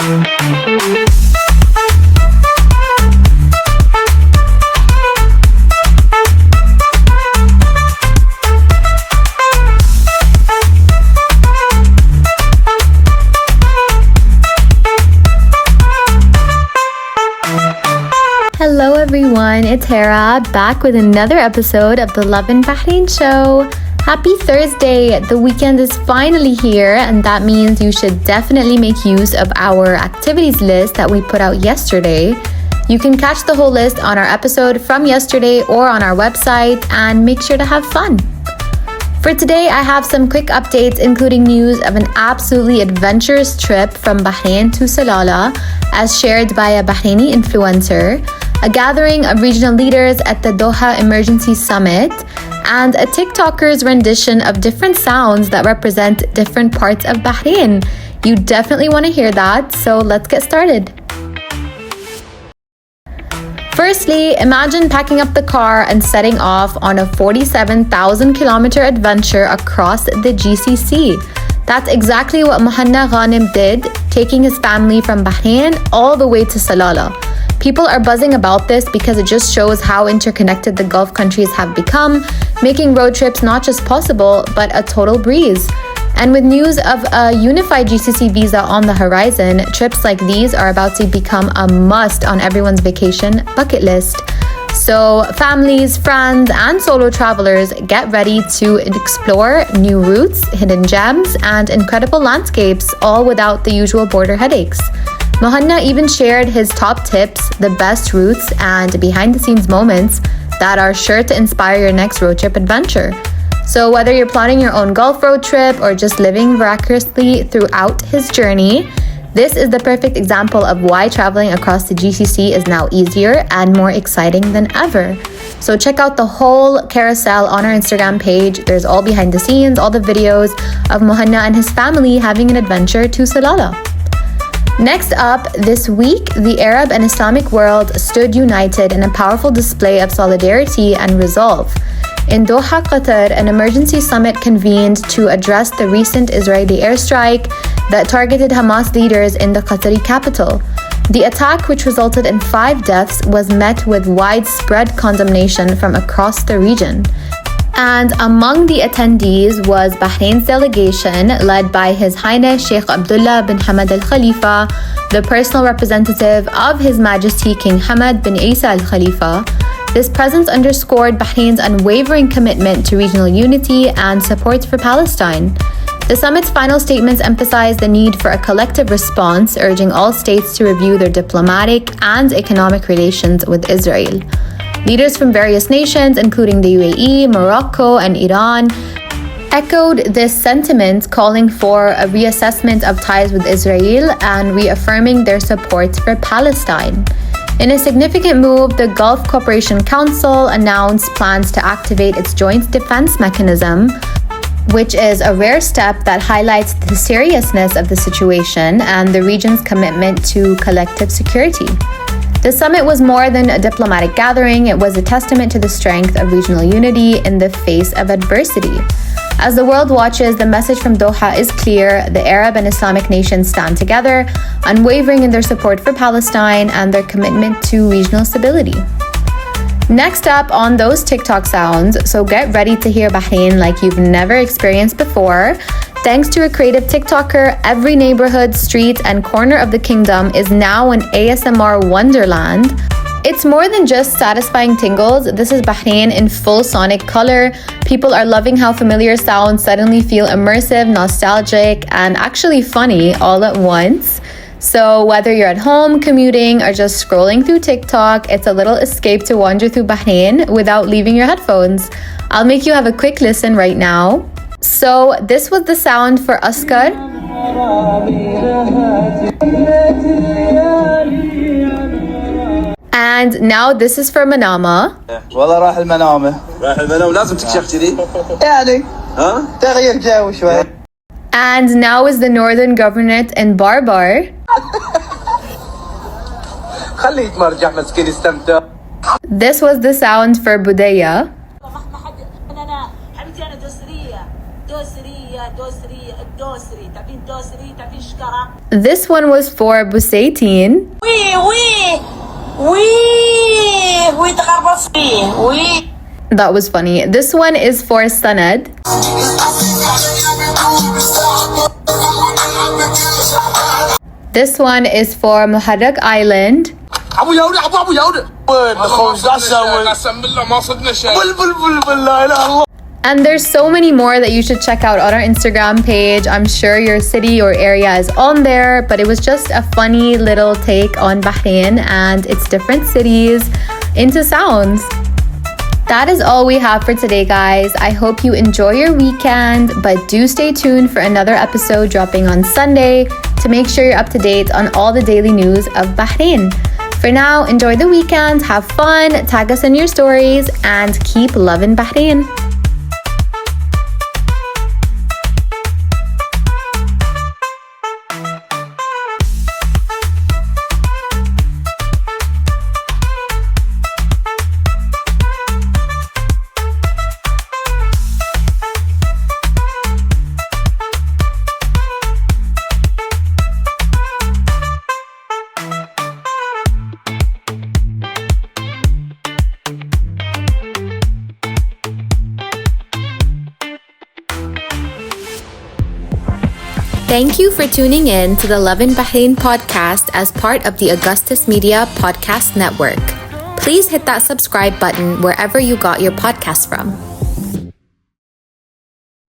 Hello everyone, it's Hera back with another episode of the Love in Bahrain show. Happy Thursday! The weekend is finally here, and that means you should definitely make use of our activities list that we put out yesterday. You can catch the whole list on our episode from yesterday or on our website, and make sure to have fun. For today, I have some quick updates, including news of an absolutely adventurous trip from Bahrain to Salalah, as shared by a Bahraini influencer, a gathering of regional leaders at the Doha Emergency Summit, and a TikToker's rendition of different sounds that represent different parts of Bahrain. You definitely want to hear that, so let's get started. Firstly, imagine packing up the car and setting off on a 47,000 kilometer adventure across the GCC. That's exactly what Mohanna Ghanem did, taking his family from Bahrain all the way to Salalah. People are buzzing about this because it just shows how interconnected the Gulf countries have become, making road trips not just possible, but a total breeze. And with news of a unified GCC visa on the horizon, trips like these are about to become a must on everyone's vacation bucket list. So families, friends, and solo travelers, get ready to explore new routes, hidden gems, and incredible landscapes, all without the usual border headaches. Mohanna even shared his top tips, the best routes, and behind-the-scenes moments that are sure to inspire your next road trip adventure. So whether you're planning your own Gulf road trip or just living miraculously throughout his journey, this is the perfect example of why traveling across the GCC is now easier and more exciting than ever. So check out the whole carousel on our Instagram page. There's all behind the scenes, all the videos of Mohanna and his family having an adventure to Salalah. Next up, this week, the Arab and Islamic world stood united in a powerful display of solidarity and resolve. In Doha, Qatar, an emergency summit convened to address the recent Israeli airstrike that targeted Hamas leaders in the Qatari capital. The attack, which resulted in 5 deaths, was met with widespread condemnation from across the region. And among the attendees was Bahrain's delegation, led by His Highness Sheikh Abdullah bin Hamad Al Khalifa, the personal representative of His Majesty King Hamad bin Isa Al Khalifa. This presence underscored Bahrain's unwavering commitment to regional unity and support for Palestine. The summit's final statements emphasized the need for a collective response, urging all states to review their diplomatic and economic relations with Israel. Leaders from various nations, including the UAE, Morocco, and Iran, echoed this sentiment, calling for a reassessment of ties with Israel and reaffirming their support for Palestine. In a significant move, the Gulf Cooperation Council announced plans to activate its Joint Defense Mechanism, which is a rare step that highlights the seriousness of the situation and the region's commitment to collective security. The summit was more than a diplomatic gathering. It was a testament to the strength of regional unity in the face of adversity. As the world watches, the message from Doha is clear. The Arab and Islamic nations stand together, unwavering in their support for Palestine and their commitment to regional stability. Next up on those TikTok sounds, so get ready to hear Bahrain like you've never experienced before. Thanks to a creative TikToker, every neighborhood, street, and corner of the kingdom is now an ASMR wonderland. It's more than just satisfying tingles. This is Bahrain in full sonic color. People are loving how familiar sounds suddenly feel immersive, nostalgic, and actually funny all at once. So whether you're at home, commuting, or just scrolling through TikTok, it's a little escape to wander through Bahrain without leaving your headphones. I'll make you have a quick listen right now. So this was the sound for Askar. And now this is for Manama. والله راح المنامة لازم تكشف كذي يعني تغيير جو شوي. And now is the Northern Governorate in Barbar. خليه يتمرجع مسكين يستمتع. This was the sound for Budaya. This one was for Busaytin. That was funny. This one is for Sanad. This one is for Muharrak Island. And there's so many more that you should check out on our Instagram page. I'm sure your city or area is on there, but it was just a funny little take on Bahrain and its different cities into sounds. That is all we have for today, guys. I hope you enjoy your weekend, but do stay tuned for another episode dropping on Sunday to make sure you're up to date on all the daily news of Bahrain. For now, enjoy the weekend, have fun, tag us in your stories, and keep loving Bahrain. Thank you for tuning in to the Love in Bahrain podcast as part of the Augustus Media Podcast Network. Please hit that subscribe button wherever you got your podcast from.